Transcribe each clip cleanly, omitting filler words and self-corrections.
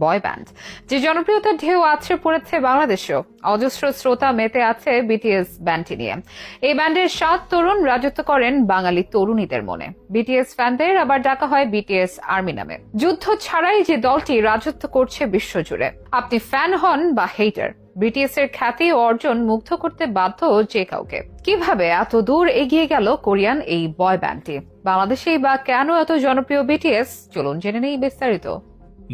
বয় band, যে জনপ্রিয়তার ঢেউ আছড়ে পড়েছে বাংলাদেশেও। অজস্র শ্রোতা মেতে আছে বিটিএস ব্যান্ডটি নিয়ে। এই ব্যান্ডের 7 তরুণ রাজত্ব করেন বাঙালি তরুণীদের মনে। বিটিএস ফ্যানদের আবার ডাকা হয় বিটিএস আর্মি নামে। যুদ্ধ ছাড়াই যে দলটি রাজত্ব করছে বিশ্বজুড়ে। আপনি ফ্যান হন বা হেটার, বিটিএস এর খ্যাতি ও অর্জন মুগ্ধ করতে বাধ্য যে কাউকে। কিভাবে এত দূর এগিয়ে গেল কোরিয়ান এই বয় ব্যান্ডটি? বাংলাদেশেই বা কেন এত জনপ্রিয় বিটিএস? চলুন জেনে নেই বিস্তারিত।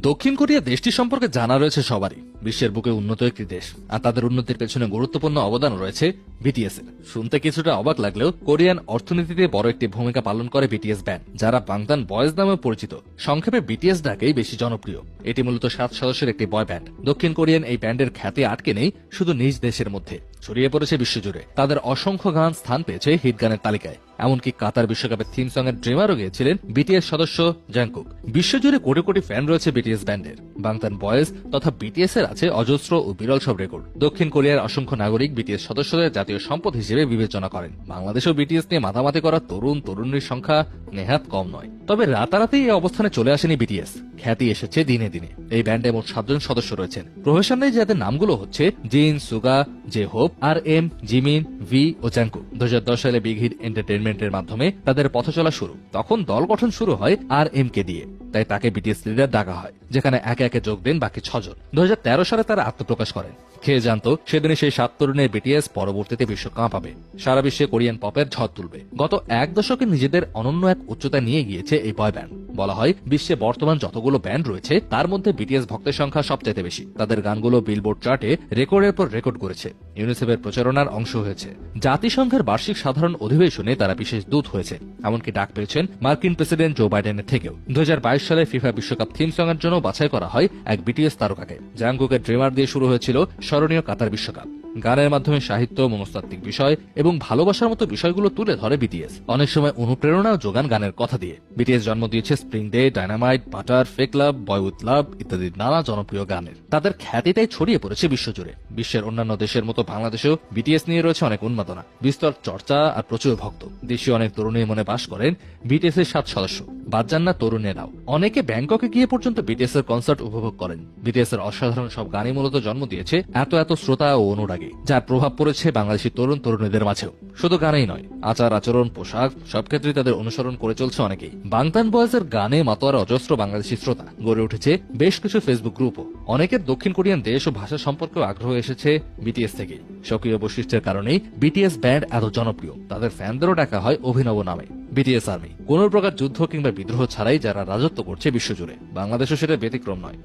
দক্ষিণ কোরিয়া দেশটি সম্পর্কে জানা রয়েছে সবারই। বিশ্বের বুকে উন্নত একটি দেশ, আর তাদের উন্নতির পেছনে গুরুত্বপূর্ণ অবদান রয়েছে বিটিএস এর। শুনতে কিছুটা অবাক লাগলেও কোরিয়ান অর্থনীতিতে বড় একটি ভূমিকা পালন করে বিটিএস ব্যান্ড, যারা বাংতান বয়েজ নামে পরিচিত। সংক্ষেপে বিটিএস ডাকেই বেশি জনপ্রিয়। এটি মূলত 7 সদস্যের একটি বয় ব্যান্ড। দক্ষিণ কোরিয়ান এই ব্যান্ডের খ্যাতি আটকে নেই শুধু নিজ দেশের মধ্যে, ছড়িয়ে পড়েছে বিশ্বজুড়ে। তাদের অসংখ্য গান স্থান পেয়েছে হিট গানের তালিকায়। এমনকি কাতার বিশ্বকাপের থিম সং এর ড্রিমারও গিয়েছিলেন বিটিএস সদস্য জাংকুক। বিশ্বজুড়ে কোটি কোটি ফ্যান রয়েছে বিটিএস ব্যান্ডের। বাংতান বয়েজ তথা বিটিএস এর আছে অজস্র ও বিরল সব রেকর্ড। দক্ষিণ কোরিয়ার অসংখ্য নাগরিক বিটিএস সদস্যদের জাতীয় সম্পদ হিসেবে বিবেচনা করেন। বাংলাদেশেও বিটিএস নিয়ে মাতামাতি করা তরুণ তরুণীর সংখ্যা নেহাত কম নয়। তবে রাতারাতি এই অবস্থানে চলে আসেনি বিটিএস। খ্যাতি এসেছে দিনে দিনে। এই ব্যান্ডে মোট 7 জন সদস্য রয়েছেন। প্রফেশনালি যাদের নামগুলো হচ্ছে Jin, Suga, J Hope, R M, Jimin, V ও জাংকুক। 2010 সালে বিগ হিট এন্টারটেইনমেন্টের মাধ্যমে তাদের পথ চলা শুরু। তখন দল গঠন শুরু হয় আর এম কে দিয়ে, তাই তাকে বিটিএস লিডার ডাকা হয়, যেখানে একে একে যোগ দেন বাকি 6 জন। 2013 সালে তারা আত্মপ্রকাশ করেন। খেয়ে জানতো সেদিনে সেই 7 তরুণের বিটিএস পরবর্তীতে বিশ্ব কাঁপাবে, সারা বিশ্বে কোরিয়ান পপের ঝড় তুলবে। গত এক দশকে নিজেদের অনন্য এক উচ্চতায় নিয়ে গিয়েছে এই বয় ব্যান্ড। বলা হয় বিশ্বে বর্তমান যতগুলো ব্যান্ড রয়েছে তার মধ্যে বিটিএস ভক্তের সংখ্যা সবচাইতে বেশি। তাদের গানগুলো বিলবোর্ড চার্টে রেকর্ডের পর রেকর্ড করেছে, ইউনিসেফের প্রচারণার অংশ হয়েছে, জাতিসংঘের বার্ষিক সাধারণ অধিবেশনে তারা বিশেষ দূত হয়েছে, এমনকি ডাক পেয়েছেন মার্কিন প্রেসিডেন্ট জো বাইডেনের থেকেও। 2022 সালে ফিফা বিশ্বকাপ থিম সং এর জন্য বাছাই করা হয় এক বিটিএস তারকাকে। জাংকুকের ড্রিমার দিয়ে শুরু হয়েছিল স্মরণীয় কাতার বিশ্বকাপ। গানের মাধ্যমে সাহিত্য, মনস্তাত্ত্বিক বিষয় এবং ভালোবাসার মতো বিষয়গুলো তুলে ধরে বিটিএস। অনেক সময় অনুপ্রেরণাও যোগান গানের কথা দিয়ে। বিটিএস জন্ম দিয়েছে spring day, dynamite, butter, fake love, boy with love ইত্যাদি নানা জনপ্রিয় গানের। তাদের খ্যাতিটাই ছড়িয়ে পড়েছে বিশ্বজুড়ে। বিশ্বের অন্যান্য দেশের মতো বাংলাদেশেও বিটিএস নিয়ে রয়েছে অনেক উন্মাদনা, বিস্তর চর্চা আর প্রচুর ভক্ত। দেশীয় অনেক তরুণীর মনে বাস করেন বিটিএস এর 7 সদস্য। বাদ যান না তরুণেরাও। অনেকে ব্যাংককে গিয়ে পর্যন্ত বিটিএস এর কনসার্ট উপভোগ করেন। বিটিএস এর অসাধারণ সব গানই মূলত জন্ম দিয়েছে এত এত শ্রোতা ও অনুরাগী, যার প্রভাব পড়েছে বাংলাদেশি তরুণ তরুণীদের মাঝেও। শুধু গানেই নয়, আচার আচরণ, পোশাক, সব ক্ষেত্রেই তাদের অনুসরণ করে চলছে অনেকেই। বাংতান বয়েজের গানে মাতোয়ারা অজস্র বাংলাদেশি শ্রোতা। গড়ে উঠেছে বেশ কিছু ফেসবুক গ্রুপও। অনেকের দক্ষিণ কোরিয়ান দেশ ও ভাষা সম্পর্কেও আগ্রহ এসেছে বিটিএস থেকে। সক্রিয় বৈশিষ্ট্যের কারণেই বিটিএস ব্যান্ড এত জনপ্রিয়। তাদের ফ্যানদেরও ডাকা হয় অভিনব নামে, বিটিএস আর্মি। কোন প্রকার যুদ্ধ কিংবা বিদ্রোহ ছাড়াই যারা রাজত্ব করছে বিশ্বজুড়ে। বাংলাদেশও সেটা ব্যতিক্রম নয়।